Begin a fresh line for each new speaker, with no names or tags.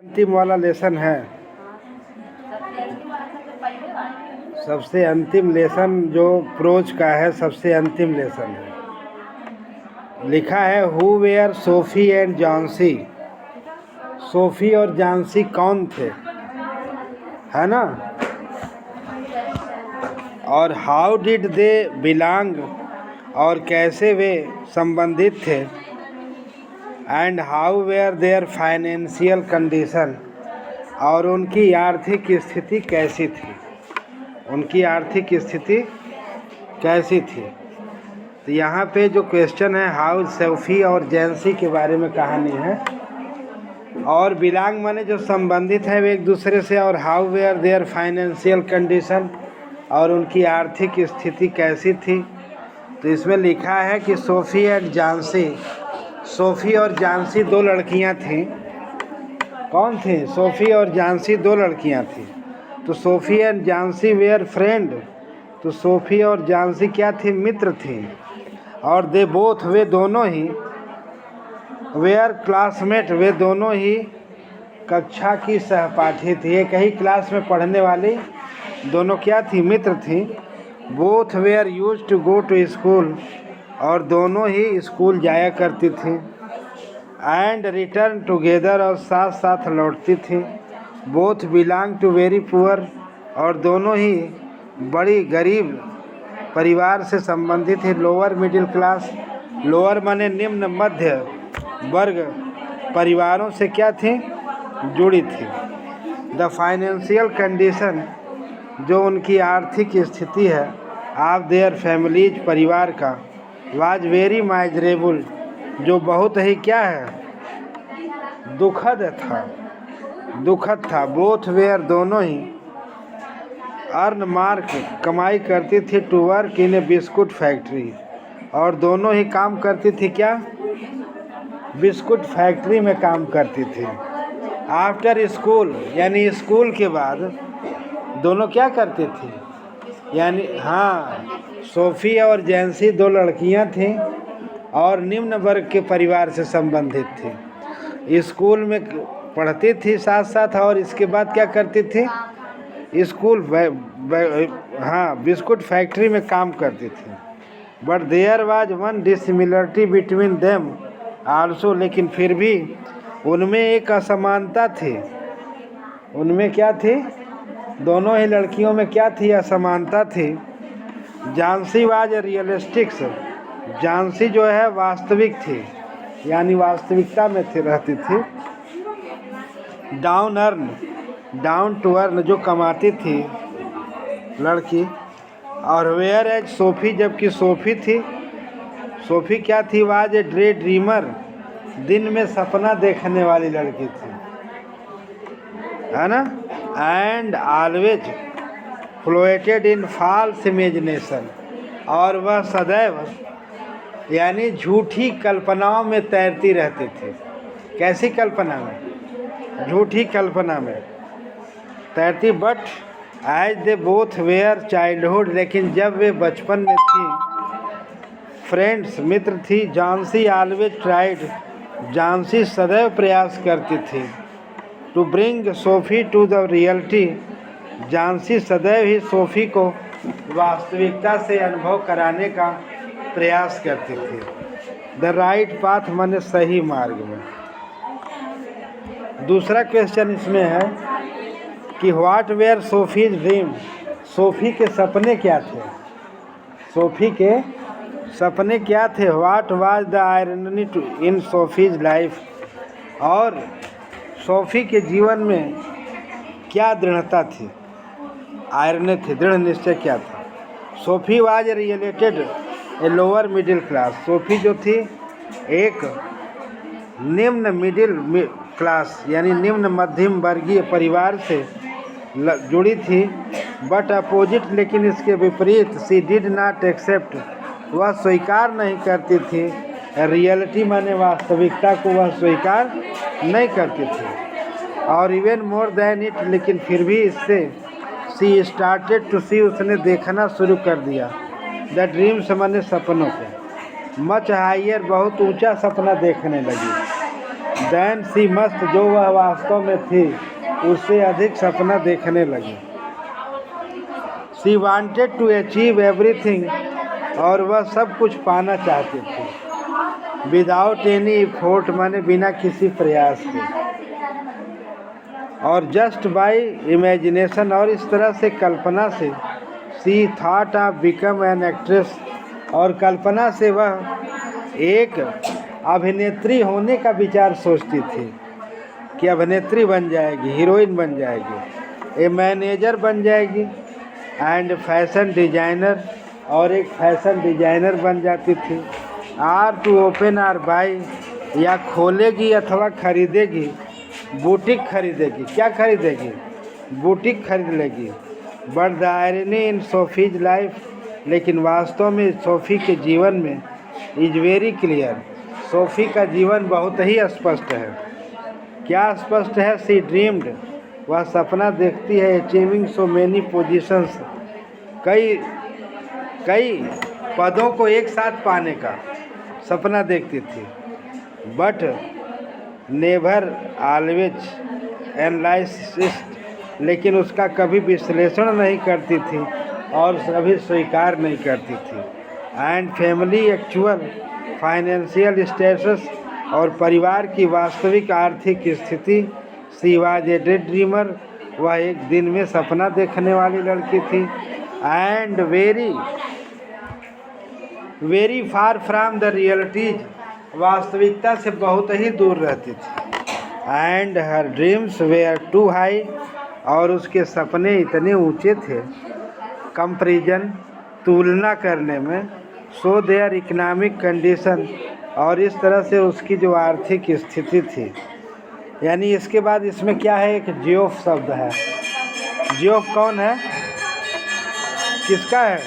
अंतिम वाला लेसन है। सबसे अंतिम लेसन जो प्रोज का है, सबसे अंतिम लेसन है। लिखा है who were Sophie and Johnsy. Sophie और जॉन्सी कौन थे, है ना। और हाउ डिड दे बिलोंग, और कैसे वे संबंधित थे। And how were their financial condition, और उनकी आर्थिक स्थिति कैसी थी। उनकी आर्थिक स्थिति कैसी थी। तो यहाँ पे जो क्वेश्चन है, हाउ सोफी और जॉन्सी के बारे में कहानी है। और बिलोंग माने जो संबंधित है वे एक दूसरे से, और how were their financial condition, और उनकी आर्थिक स्थिति कैसी थी। तो इसमें लिखा है कि सोफ़ी एंड जॉन्सी, सोफ़ी और जॉन्सी दो लड़कियां थीं। कौन थी? सोफ़ी और जॉन्सी दो लड़कियां थीं। तो Sophie and Johnsy were friend, तो सोफ़ी और जॉन्सी क्या थी? मित्र थी। और दे बोथ, वे दोनों ही, वेयर क्लासमेट, वे दोनों ही कक्षा की सहपाठी थी। एक ही क्लास में पढ़ने वाली दोनों क्या थी? मित्र थी। Both were use to go to school, और दोनों ही स्कूल जाया करती थी। एंड रिटर्न टुगेदर, और साथ साथ लौटती थी। Both belong to very poor, और दोनों ही बड़ी गरीब परिवार से संबंधित है। लोअर मिडिल क्लास, लोअर माने निम्न मध्य वर्ग परिवारों से क्या थी? जुड़ी थी। द फाइनेंशियल कंडीशन, जो उनकी आर्थिक स्थिति है, ऑफ देयर फैमिलीज, परिवार का, वाज वेरी माइजरेबल, जो बहुत ही क्या है? दुखद था, दुखद था। बोथ वेयर, दोनों ही, अर्न मार्क, कमाई करती थी, to work in a biscuit factory, और दोनों ही काम करती थी क्या? बिस्कुट फैक्ट्री में काम करती थी। आफ्टर स्कूल, यानी स्कूल के बाद दोनों क्या करती थी? यानी हाँ, सोफ़ी और जॉन्सी दो लड़कियां थीं और निम्न वर्ग के परिवार से संबंधित थी। स्कूल में पढ़ती थी साथ साथ, और इसके बाद क्या करती थी? स्कूल हाँ, बिस्कुट फैक्ट्री में काम करती थी। But there was one dissimilarity between them also, लेकिन फिर भी उनमें एक असमानता थी। उनमें क्या थी? दोनों ही लड़कियों में क्या थी? असमानता थी। जॉन्सी वाज रियलिस्टिक्स, जॉन्सी जो है वास्तविक थी, यानी वास्तविकता में थी, रहती थी। Down earn, down to earn, जो कमाती थी लड़की। और वेयर एज सोफ़ी, जबकि सोफ़ी थी, सोफ़ी क्या थी? वाज ए डे ड्रीमर, दिन में सपना देखने वाली लड़की थी, है ना। And always floated in false imagination, और वह सदैव यानी झूठी कल्पनाओं में तैरती रहती थी। कैसी कल्पना में? झूठी कल्पना में तैरती। But as they both were childhood, लेकिन जब वे बचपन में थी, फ्रेंड्स, मित्र थी। जॉन्सी ऑलवेज ट्राइड, जॉन्सी सदैव प्रयास करती थी। To bring Sophie to the reality, Johnsy सदैव ही सोफ़ी को वास्तविकता से अनुभव कराने का प्रयास करती थी। द राइट पाथ, माने सही मार्ग में। दूसरा क्वेश्चन इसमें है कि what were Sophie's dream, Sophie के सपने क्या थे? सोफ़ी के सपने क्या थे? What was the irony to in Sophie's life, और सोफ़ी के जीवन में क्या दृढ़ता थी? आयरनी थी, दृढ़ निश्चय क्या था? SoFi was related a lower middle class, SoFi जो थी एक निम्न मिडिल क्लास यानी निम्न मध्यम वर्गीय परिवार से जुड़ी थी। बट अपोजिट, लेकिन इसके विपरीत, सी डिड नॉट एक्सेप्ट, वह स्वीकार नहीं करती थी। रियलिटी माने वास्तविकता को वह स्वीकार नहीं करती थी। और इवन मोर देन इट, लेकिन फिर भी इससे, सी स्टार्टेड टू सी, उसने देखना शुरू कर दिया। द ड्रीम्स माने सपनों को, मच हाइयर, बहुत ऊंचा सपना देखने लगी। देन सी मस्त, जो वह वास्तव में थी उससे अधिक सपना देखने लगी। सी वांटेड टू अचीव एवरीथिंग, और वह सब कुछ पाना चाहती थी। विदाउट एनी एफर्ट, माने बिना किसी प्रयास के, और जस्ट बाय इमेजिनेशन, और इस तरह से कल्पना से। She thought of become an actress, और कल्पना से वह एक अभिनेत्री होने का विचार सोचती थी कि अभिनेत्री बन जाएगी, हीरोइन बन जाएगी, ए मैनेजर बन जाएगी, एंड फैशन डिजाइनर, और एक फैशन डिजाइनर बन जाती थी। Or to open or buy, या खोलेगी अथवा खरीदेगी, बुटीक खरीदेगी। क्या खरीदेगी? बुटीक खरीद लेगी। But the irony in Sophie's life, लेकिन वास्तव में सोफ़ी के जीवन में इज वेरी क्लियर, सोफ़ी का जीवन बहुत ही स्पष्ट है। क्या स्पष्ट है? सी ड्रीम्ड, वह सपना देखती है, अचीविंग सो मैनी पोजीशंस, कई पदों को एक साथ पाने का सपना देखती थी। बट नेवर ऑलवेज एनालिसिस्ट, लेकिन उसका कभी विश्लेषण नहीं करती थी और कभी स्वीकार नहीं करती थी। And family actual financial status, और परिवार की वास्तविक आर्थिक स्थिति। She was a day dreamer, वह एक दिन में सपना देखने वाली लड़की थी। And very far from the realities, वास्तविकता से बहुत ही दूर रहती थी। And her dreams were too high, और उसके सपने इतने ऊंचे थे, कंपैरिजन, तुलना करने में, सो देयर इकोनॉमिक कंडीशन, और इस तरह से उसकी जो आर्थिक स्थिति थी। यानी इसके बाद इसमें क्या है? एक जियोफ शब्द है। जियोफ कौन है? किसका है?